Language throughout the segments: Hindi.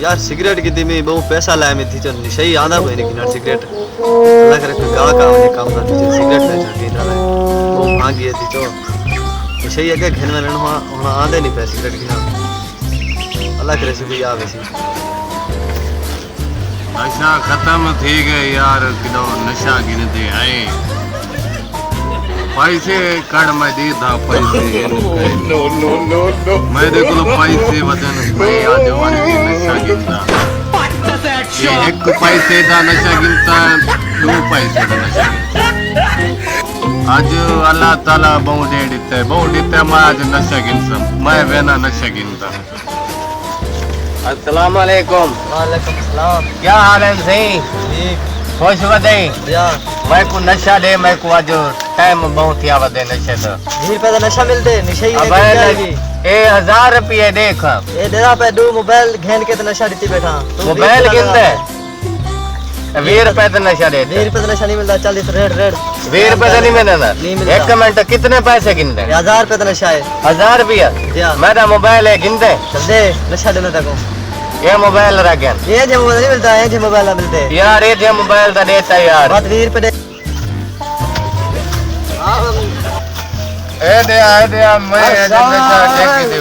यार सिगरेट की में बहु पैसा लाया में थी चल सही आंदा कोई नहीं किनार सिगरेट अल्लाह करे कोई गाल काम नहीं काम करती थी सिगरेट ले जाके इधर बहु मांगी है थी तो सही है कि घर में रहना होना आंदे नहीं पैसे सिगरेट की अल्लाह करे से कोई आवे सी नशा खत्म थी गए यार किलो नशा गिनते आए पैसे कड़ मैं दी था पैसे नो नो नो नो मैं देखो पैसे वजन मैं आज वाली नशा गिनता ये एक पैसे का नशा गिनता दो पैसे का नशा गिनता आज अल्लाह ताला बहुत देते मैं आज नशा गिनता मैं वेना नशा गिनता अस्सलाम वालेकुम। वालेकुम सलाम। क्या हाल है सही ठीक खुश वदे या मैं को नशा दे मैं को आज टाइम बहुत या वदे नशे तो 20 रुपए का नशा मिलते निशा ही अब ए 1000 रुपये देख ए देना पे दो मोबाइल घेन के तो नशा देती बैठा मोबाइल किंदे 20 रुपए तो नशा दे 20 रुपए का नशा नहीं मिलता 40 रेड 20 रुपए तो नहीं मिलना नहीं मिलता। एक मिनट कितने पैसे गिनते 1000 रुपए का नशा है 1000 रुपया जी मेरा मोबाइल है गिनते चल दे नशा देना तको ये मोबाइल रख गया ये जो मोबाइल नहीं मिलता है जो मोबाइल मिलते यार ये जो मोबाइल का देता यार बात 20 रुपए दे ए दे मैं नशा देख के दे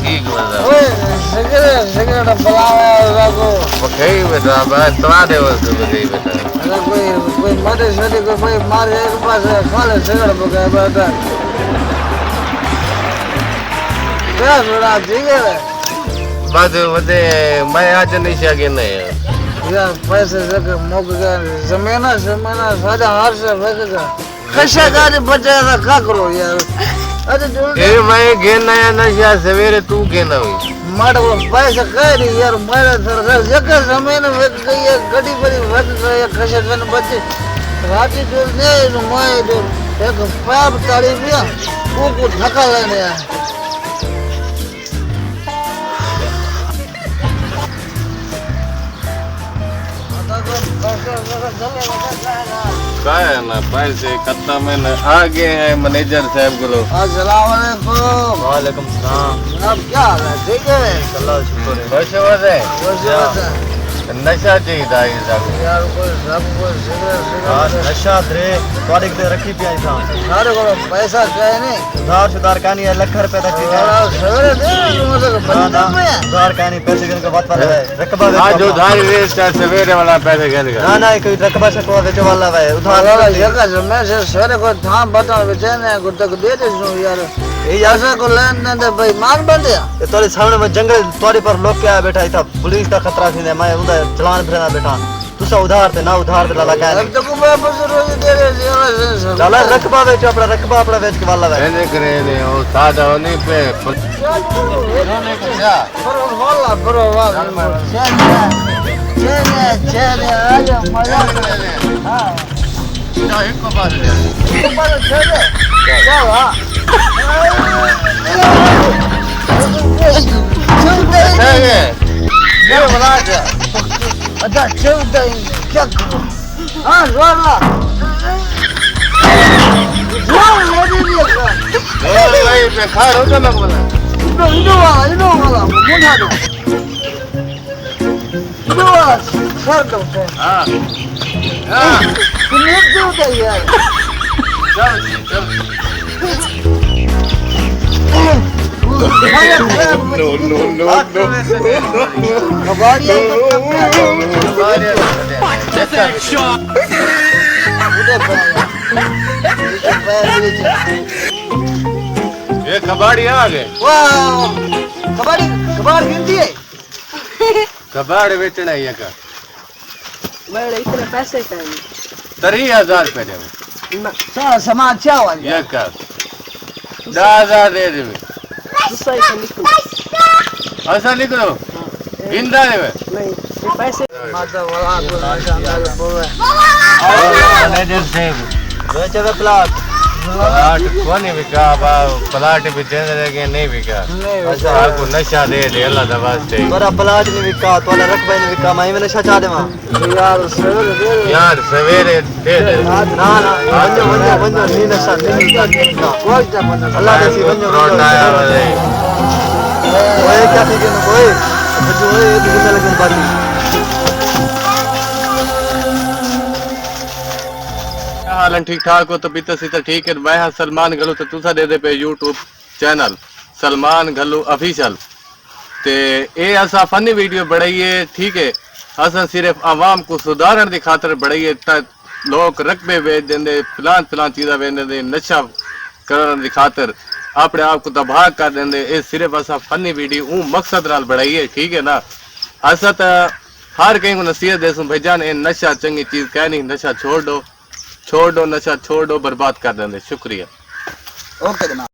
ठीक बता सिगरेट बुलावे रखो कहीं बेटा बात तो आ दे बस बताइए बेटा अगर कोई मरे सदी को कोई मारे एक पास खाले सिगरेट बुके बेटा क्या सुना ठीक है बस वदे मैं आज नशा के नहीं यार पैसे जगह मुक गया जमीना सादा हार से फेंक गया कशा गाड़ी बचा का करो यार अरे जो ए मैं गेना या नशा सवेरे तू गेना हुई मार वो पैसा कह रही यार मेरा सर जगह जमीन फेंक गई है गड्डी बड़ी फेंक गई है कशा जन बचे राती जो ने मैं जो एक पैप ताड़ी दिया वो को धक्का लेने आया क्या है ना पैसे कत्ता में न आगे हैं मैनेजर साहब को लोग अस्सलाम वालेकुम वालेकुम सलाम अब क्या हाल है ठीक है अल्लाह शुक्र है खुश हो रहे वैसे नशा चाहिए था ये सब यार कोई सब कोई सिगरेट नशा दे तोड़े के रखी पिया था सारे को पैसा कहे नहीं सुधार कहानी है लाख रुपए तक की सवेरे दे मुझे बंद में सुधार कहानी पैसे गिन के बात वाला है रकबा आज उधार वेस्ट है सवेरे वाला पैसे गिन का ना कोई रकबा सकवा बेचो वाला है उधार वाला जगह मैं से सवेरे को धाम बता बेचने को तक दे दे यार ये ऐसा को लेन दे भाई मान बंद है तोरे सामने में जंगल तोरे पर लोग क्या बैठा था पुलिस का खतरा थी मैं उधर चलान फिरना बैठा तुसा उधार थे ना उधार दे लगा अब तो को मैं बस रोज दे रहे चला रकबा बेचो अपना बेच के वाला है मैंने करे ने वो सादा होने पे बरो वाला चले आजा मजा हां ना एक को बात ले चले चल हां ये बना जा अच्छा चलता क्या करो हाँ जोरला जोर मेरे लिए और भाई पे खा रहा था ना बोला इनो वाला मुझे दो इनो वाला कर दो हां हां कितने दो तो यार चल no कबाड़िया ये कबाड़ी आ गए वाह कबाड़ गिनती है कबाड़ बेचना है का मेरे इतने पैसे का 30,000 रुपए दे सारा सामान क्या वाली ये का 10,000 दे दे ऐसा निकलो जिंदा है नहीं पैसे माता वाला बोल मैनेजर साहब बेचे वे प्लाट कौन बिका प्लाट भी दे देंगे नहीं बिका अच्छा आपको नशा दे दे अल्लाह दवा से तोरा प्लाट नहीं बिका तोरा रकबा नहीं बिका मैं नशा चाह देवा यार सवेरे दे दे ना बंजो नी नशा नहीं कोई अल्लाह दे सी बंजो रोड आया थी के न कोई जो है ये दूसरा लेकिन बाकी हाल ठीक ठाक हो तो बीता सीता ठीक है। मैं हाँ सलमान गलू तो तुसा दे दे पे यूट्यूब चैनल सलमान गलू ऑफिशियल ते ये असा फनी वीडियो बढ़ाइए ठीक है। असा सिर्फ आवाम को सुधारण की खातर बढ़ाइए लोग रकबे बेच देंगे फिलान फिलान चीज़ा बेच देंगे नशा करने की खातर अपने आप को तबाह कर देंगे। ये सिर्फ असा फनी वीडियो ऊ मकसद नाल बढ़ाइए ठीक है ना। असा तो हर कहीं को नसीहत दे भाई जान ये नशा चंगी चीज़ कह नहीं नशा छोड़ दो नशा छोड़ दो बर्बाद कर देंगे। शुक्रिया। ओके जनाब।